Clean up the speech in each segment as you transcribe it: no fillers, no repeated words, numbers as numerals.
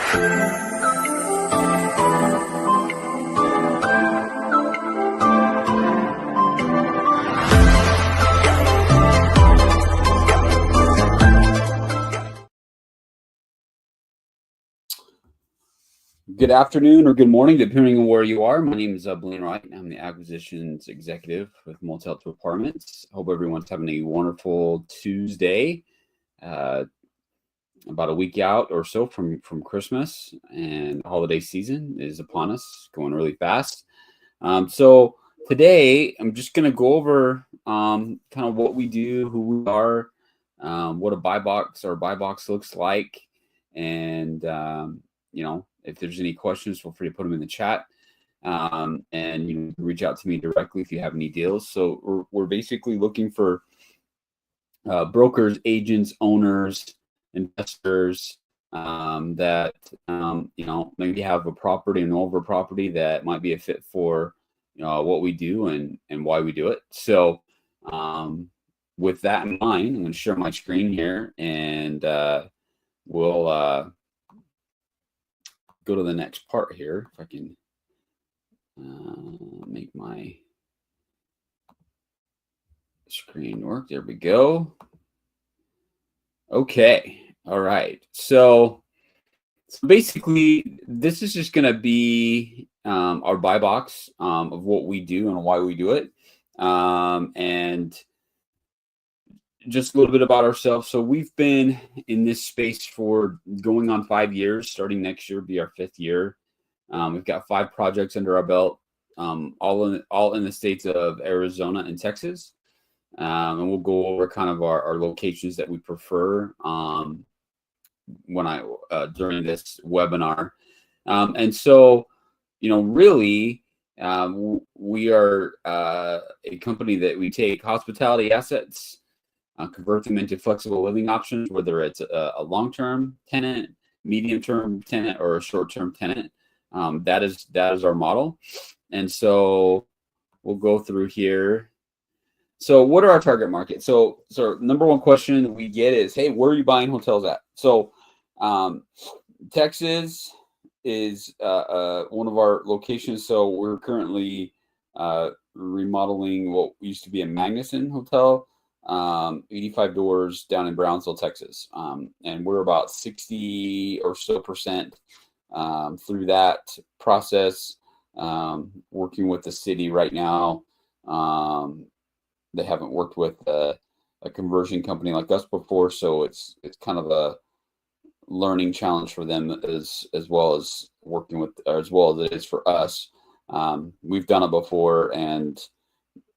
Good afternoon or good morning, depending on where you are. My name is Blaine Wright. I'm the acquisitions executive with Motel to Apartments. Hope everyone's having a wonderful Tuesday. About a week out or so from Christmas, and the holiday season is upon us, going really fast. So today I'm just going to go over kind of what we do, who we are, what a buy box looks like, and if there's any questions, feel free to put them in the chat. And you can reach out to me directly if you have any deals. So we're basically looking for brokers, agents, owners, investors that maybe have a property and over property that might be a fit for what we do and why we do it. So with that in mind, I'm going to share my screen here, and we'll go to the next part here. If I can make my screen work. There we go. Okay. All right. So basically, this is just going to be our buy box of what we do and why we do it. And just a little bit about ourselves. So we've been in this space for going on 5 years. Starting next year will be our 5th year. We've got 5 projects under our belt, all in the states of Arizona and Texas. And we'll go over kind of our locations that we prefer during this webinar. And so, really, we are a company that we take hospitality assets, convert them into flexible living options, whether it's a long-term tenant, medium-term tenant, or a short-term tenant. That is our model. And so we'll go through here. So what are our target markets? So number one question we get is, hey, where are you buying hotels at? So Texas is one of our locations. So we're currently remodeling what used to be a Magnuson hotel, 85 doors down in Brownsville, Texas. And we're about 60 or so percent through that process, working with the city right now. They haven't worked with a conversion company like us before, so it's kind of a learning challenge for them as well as it is for us. We've done it before, and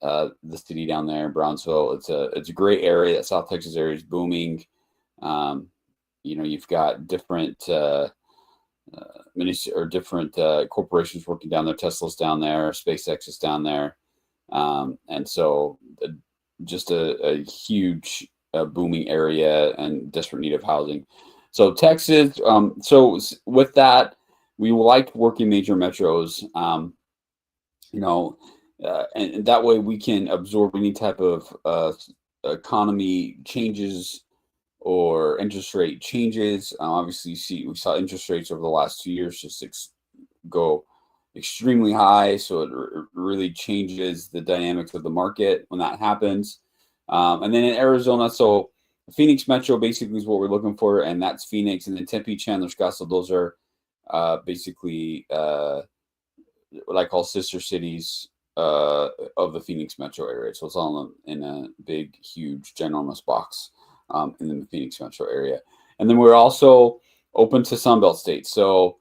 the city down there in Brownsville, it's a great area. That South Texas area is booming. You've got different different corporations working down there. Tesla's down there, SpaceX is down there. And so just a huge booming area and desperate need of housing. So Texas, so with that, we like working major metros, and that way we can absorb any type of economy changes or interest rate changes. Obviously, we saw interest rates over the last 2 years just go extremely high, so it really changes the dynamics of the market when that happens. And then in Arizona, so Phoenix Metro basically is what we're looking for, and that's Phoenix. And then Tempe, Chandler, Scottsdale, those are basically what I call sister cities of the Phoenix Metro area. So it's all in a big, huge, ginormous box in the Phoenix Metro area. And then we're also open to Sunbelt states. So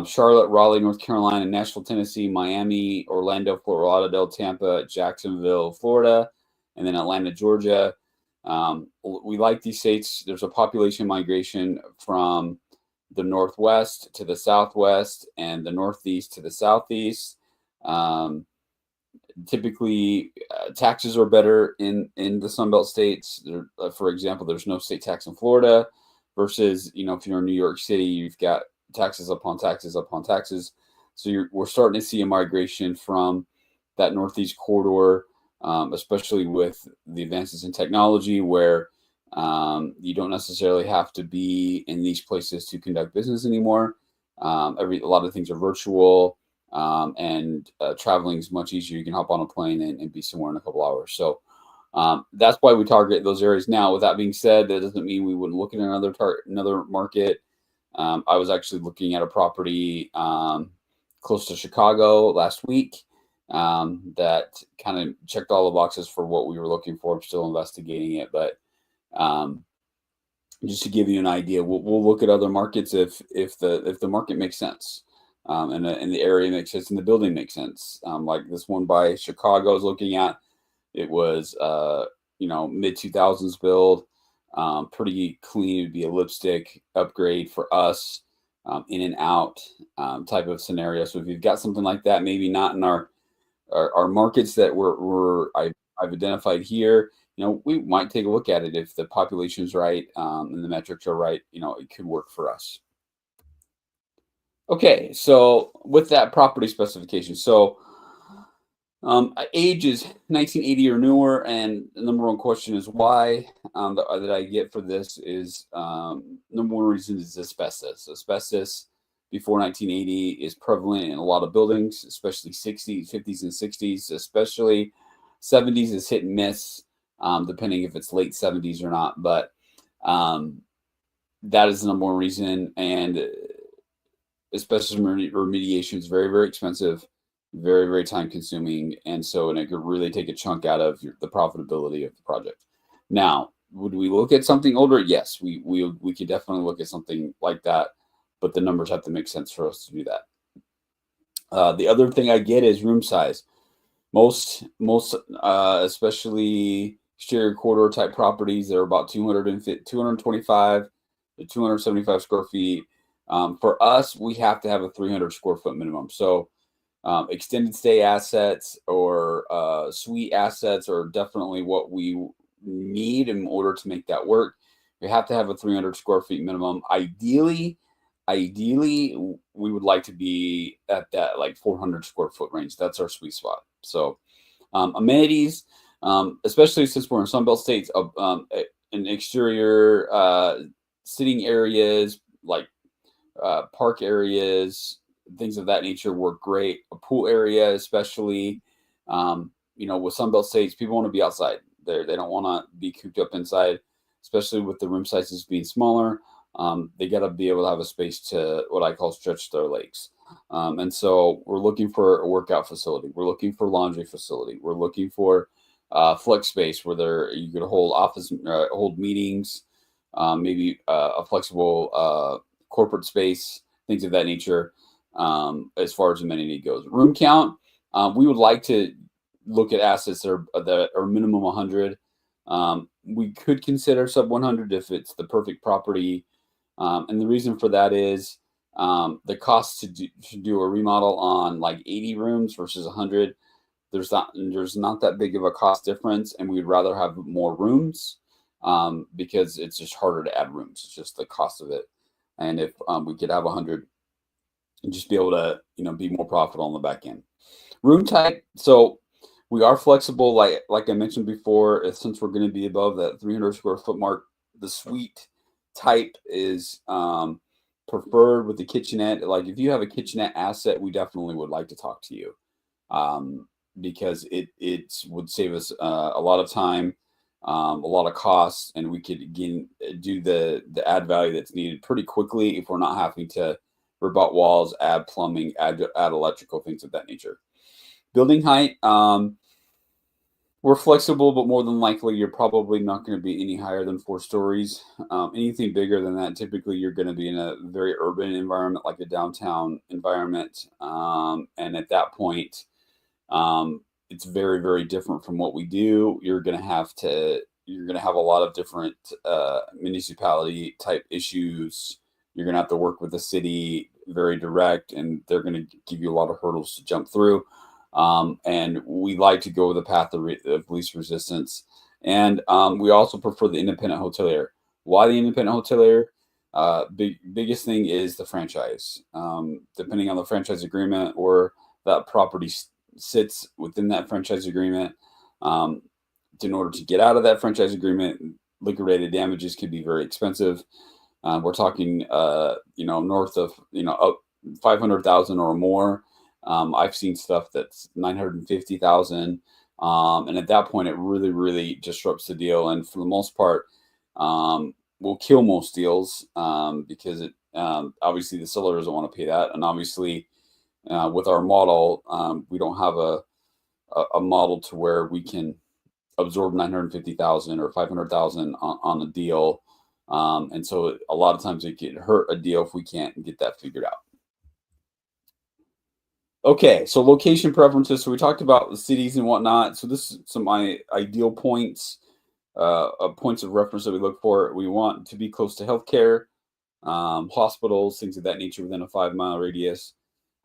Charlotte, Raleigh, North Carolina, Nashville, Tennessee, Miami, Orlando, Fort Lauderdale, Tampa, Jacksonville, Florida, and then Atlanta, Georgia. We like these states. There's a population migration from the Northwest to the Southwest and the Northeast to the Southeast. Typically, taxes are better in the Sunbelt states. For example, there's no state tax in Florida versus, if you're in New York City, you've got taxes upon taxes upon taxes. So we're starting to see a migration from that Northeast corridor, especially with the advances in technology, where You don't necessarily have to be in these places to conduct business anymore. A lot of things are virtual, and traveling is much easier. You can hop on a plane and be somewhere in a couple hours. So that's why we target those areas now. With that being said, that doesn't mean we wouldn't look at another market. I was actually looking at a property close to Chicago last week that kind of checked all the boxes for what we were looking for. I'm still investigating it, but um, just to give you an idea, we'll look at other markets if the market makes sense, and the area makes sense and the building makes sense. Like this one by Chicago I was looking at, it was mid 2000s build, pretty clean. It'd be a lipstick upgrade for us, in and out type of scenario. So if you've got something like that, maybe not in our markets that I've identified here, we might take a look at it if the population's right, and the metrics are right. It could work for us. Okay, so with that property specification, so age is 1980 or newer, and the number one question is why. That I get for this is number one reason is asbestos. Asbestos before 1980 is prevalent in a lot of buildings, especially 60s, 50s, and 60s, especially 70s is hit and miss, depending if it's late 70s or not. But that is the number one reason, and especially remediation is very, very expensive, very, very time consuming, and it could really take a chunk out of the profitability of the project. Now, would we look at something older? Yes, we could definitely look at something like that, but the numbers have to make sense for us to do that. The other thing I get is room size. Most especially exterior corridor type properties, they're about 225 to 275 square feet. For us, we have to have a 300 square foot minimum. So extended stay assets or suite assets are definitely what we need in order to make that work. We have to have a 300 square feet minimum. Ideally, we would like to be at that like 400 square foot range. That's our sweet spot. So amenities, especially since we're in Sunbelt states, an exterior sitting areas like park areas, things of that nature work great. A pool area, especially, with Sunbelt states, people want to be outside. They don't want to be cooped up inside, especially with the room sizes being smaller. They got to be able to have a space to what I call stretch their legs. And so we're looking for a workout facility. We're looking for laundry facility. We're looking for flex space where you could hold meetings, maybe a flexible corporate space, things of that nature. As far as amenity goes, room count, we would like to look at assets that are minimum 100. We could consider sub 100 if it's the perfect property. And the reason for that is the cost to do a remodel on like 80 rooms versus 100. There's not that big of a cost difference, and we'd rather have more rooms because it's just harder to add rooms. It's just the cost of it. And if we could have 100 and just be able to be more profitable on the back end. Room type, so we are flexible, like I mentioned before. Since we're going to be above that 300 square foot mark, the suite type is preferred with the kitchenette. Like if you have a kitchenette asset, we definitely would like to talk to you, because it would save us a lot of time, a lot of costs, and we could again do the add value that's needed pretty quickly if we're not having to rip out walls, add plumbing, add electrical, things of that nature. Building height, we're flexible, but more than likely, you're probably not going to be any higher than 4 stories. Anything bigger than that, typically, you're going to be in a very urban environment, like a downtown environment. And at that point, it's very, very different from what we do. You're going to have a lot of different municipality type issues. You're going to have to work with the city very direct, and they're going to give you a lot of hurdles to jump through. And we like to go the path of least resistance. And we also prefer the independent hotelier. Why the independent hotelier? Biggest thing is the franchise. Depending on the franchise agreement or that property sits within that franchise agreement, in order to get out of that franchise agreement, liquidated damages could be very expensive. We're talking, north of, up 500,000 or more. I've seen stuff that's 950,000. And at that point, it really, really disrupts the deal. And for the most part, will kill most deals because it obviously the seller doesn't want to pay that. And obviously, with our model, we don't have a model to where we can absorb 950,000 or 500,000 on a deal. And so a lot of times it can hurt a deal if we can't get that figured out. Okay, so location preferences. So we talked about the cities and whatnot. So this is some my ideal points, points of reference that we look for. We want to be close to healthcare, hospitals, things of that nature within a 5-mile radius.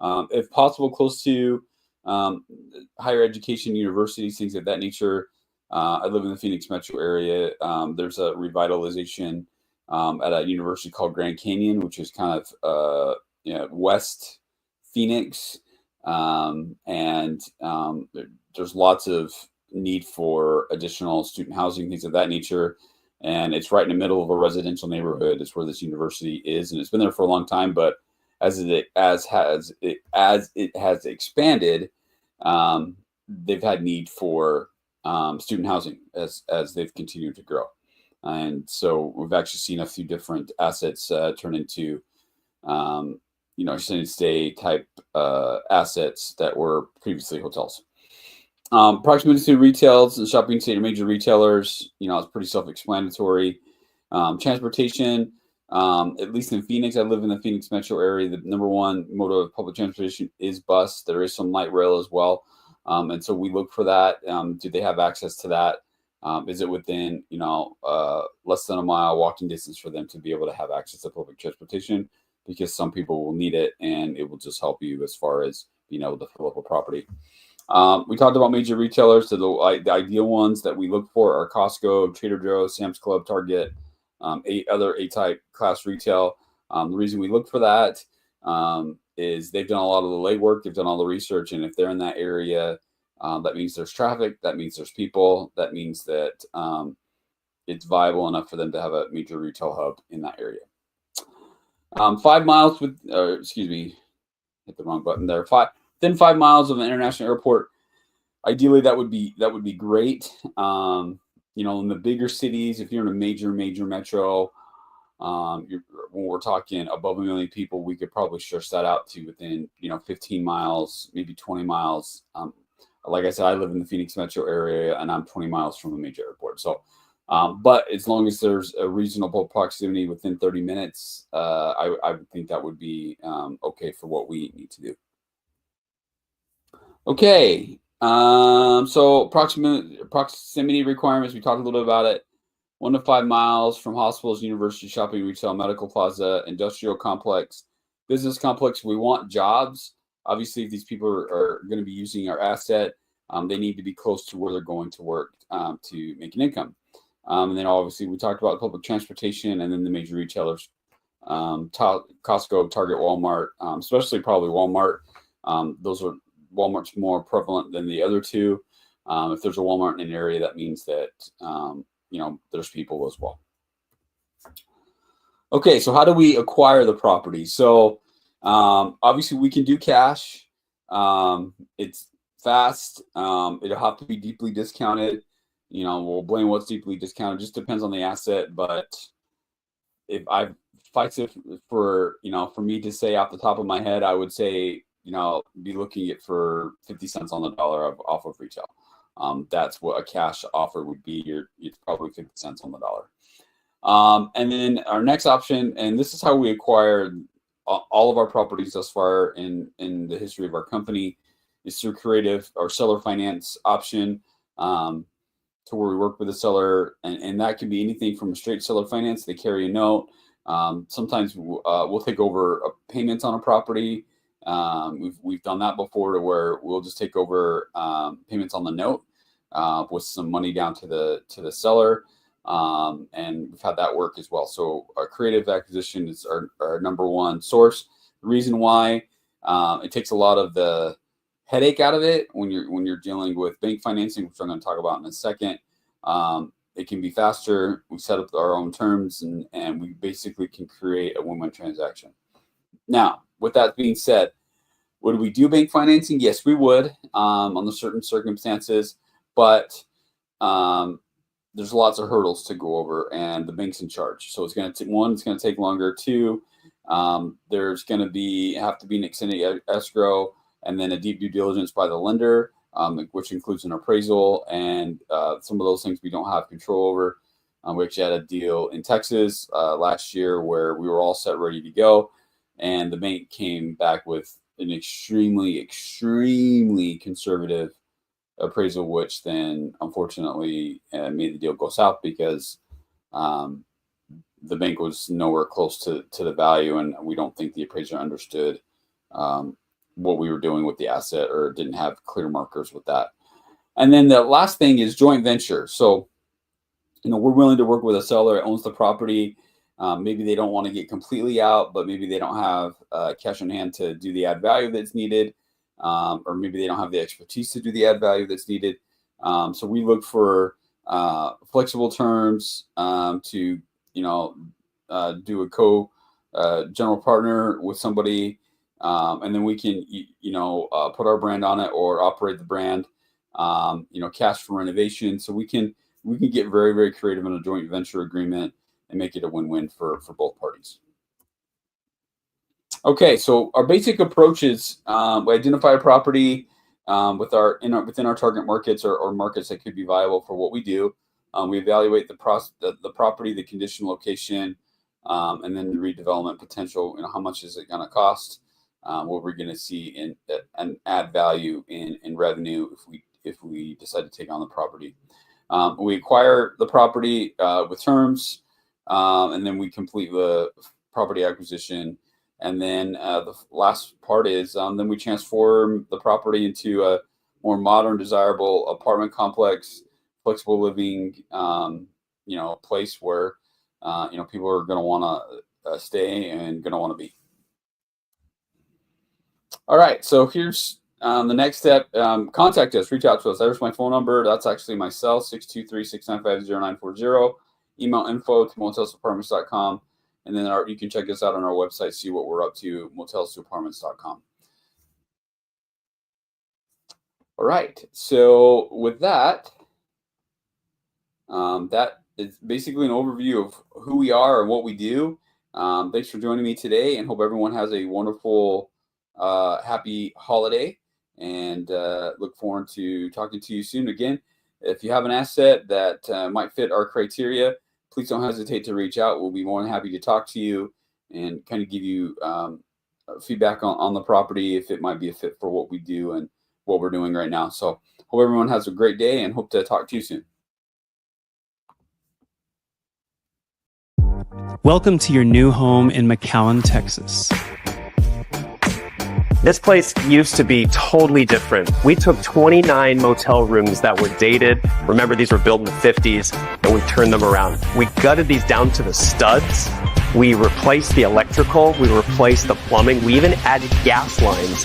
If possible, close to higher education, universities, things of that nature. I live in the Phoenix metro area. There's a revitalization at a university called Grand Canyon, which is kind of West Phoenix. There's lots of need for additional student housing, things of that nature. And it's right in the middle of a residential neighborhood. It's where this university is, and it's been there for a long time. But as it has expanded, they've had need for student housing as they've continued to grow. And so we've actually seen a few different assets turn into extended stay type assets that were previously hotels. Proximity to retails and shopping center major retailers, it's pretty self-explanatory. Transportation, at least in Phoenix, I live in the Phoenix metro area. The number one mode of public transportation is bus. There is some light rail as well. And so we look for that. Do they have access to that? Is it within, less than a mile walking distance for them to be able to have access to public transportation? Because some people will need it, and it will just help you as far as being able to fill up a property. We talked about major retailers. So the ideal ones that we look for are Costco, Trader Joe's, Sam's Club, Target, other A-type class retail. The reason we look for that is they've done a lot of the legwork. They've done all the research. And if they're in that area, that means there's traffic. That means there's people. That means that it's viable enough for them to have a major retail hub in that area. 5 miles hit the wrong button there. Within 5 miles of an international airport. Ideally, that would be great. In the bigger cities, if you're in a major metro, when we're talking above 1 million people, we could probably stretch that out to within 15 miles, maybe 20 miles. Like I said, I live in the Phoenix metro area, and I'm 20 miles from a major airport. So, but as long as there's a reasonable proximity within 30 minutes, I would think that would be okay for what we need to do. Okay. So proximity requirements, we talked a little bit about it. 1 to 5 miles from hospitals, university, shopping, retail, medical plaza, industrial complex, business complex. We want jobs. Obviously, if these people are going to be using our asset, they need to be close to where they're going to work to make an income. And then obviously we talked about public transportation, and then the major retailers, Costco, Target, Walmart, especially probably Walmart. Walmart's more prevalent than the other two. If there's a Walmart in an area, that means that, there's people as well. Okay, so how do we acquire the property? So obviously we can do cash. It's fast. It'll have to be deeply discounted. We'll blame what's deeply discounted. It just depends on the asset. But if for me to say off the top of my head, I would say, be looking at for 50 cents on the dollar off of retail. That's what a cash offer would be. It's probably 50 cents on the dollar. And then our next option, and this is how we acquired all of our properties thus far in the history of our company, is through creative or seller finance option, to where we work with the seller, and that can be anything from a straight seller finance. They carry a note. Sometimes we'll take over payments on a property. We've done that before, to where we'll just take over payments on the note with some money down to the seller, and we've had that work as well. So our creative acquisition is our number one source. The reason why it takes a lot of the headache out of it when you're dealing with bank financing, which I'm going to talk about in a second. it can be faster. We set up our own terms, and we basically can create a win-win transaction. Now, with that being said, would we do bank financing? Yes, we would under certain circumstances, but there's lots of hurdles to go over, and the bank's in charge. So it's going to it's going to take longer. Two, there's going to have to be an extended escrow, and then a deep due diligence by the lender, which includes an appraisal, and some of those things we don't have control over. We actually had a deal in Texas last year where we were all set, ready to go, and the bank came back with an extremely, extremely conservative appraisal, which then unfortunately made the deal go south because the bank was nowhere close to the value, and we don't think the appraiser understood what we were doing with the asset, or didn't have clear markers with that. And then the last thing is joint venture. So, we're willing to work with a seller that owns the property. Maybe they don't want to get completely out, but maybe they don't have cash on hand to do the add value that's needed, or maybe they don't have the expertise to do the add value that's needed. So we look for flexible terms to do a general partner with somebody, and then we can put our brand on it or operate the brand. Cash for renovation. So we can get very, very creative in a joint venture agreement and make it a win-win for both parties. Okay, so our basic approach is we identify a property within our target markets or markets that could be viable for what we do. We evaluate the property, the condition, location, and then the redevelopment potential. How much is it going to cost? What we're going to see in and add value in revenue if we decide to take on the property. We acquire the property with terms, and then we complete the property acquisition. And then the last part is then we transform the property into a more modern, desirable apartment complex, flexible living, place where people are going to want to stay and going to want to be. All right, so here's the next step. Contact us, reach out to us. There's my phone number. That's actually my cell, 623-695-0940. Email info@motelsapartments.com. And then you can check us out on our website, see what we're up to, motelsapartments.com. All right, so with that, that is basically an overview of who we are and what we do. Thanks for joining me today, and hope everyone has a wonderful, happy holiday, and look forward to talking to you soon. Again, if you have an asset that might fit our criteria, please don't hesitate to reach out. We'll be more than happy to talk to you and kind of give you feedback on the property, if it might be a fit for what we do and what we're doing right now. So hope everyone has a great day, and hope to talk to you soon. Welcome to your new home in McAllen, Texas. This place used to be totally different. We took 29 motel rooms that were dated. Remember, these were built in the 50s, and we turned them around. We gutted these down to the studs. We replaced the electrical. We replaced the plumbing. We even added gas lines.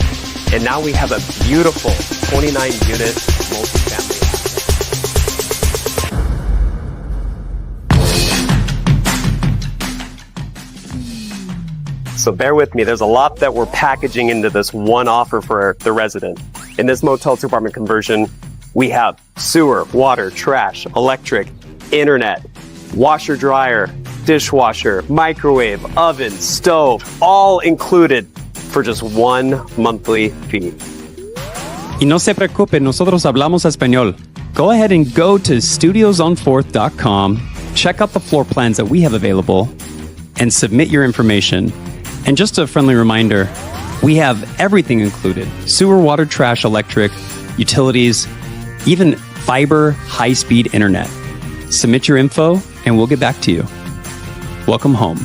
And now we have a beautiful 29-unit multifamily. So bear with me, there's a lot that we're packaging into this one offer for the resident. In this motel to apartment conversion, we have sewer, water, trash, electric, internet, washer, dryer, dishwasher, microwave, oven, stove, all included for just one monthly fee. Y no se preocupe, nosotros hablamos español. Go ahead and go to studiosonfourth.com, check out the floor plans that we have available, and submit your information. And just a friendly reminder, we have everything included: sewer, water, trash, electric, utilities, even fiber, high-speed internet. Submit your info, and we'll get back to you. Welcome home.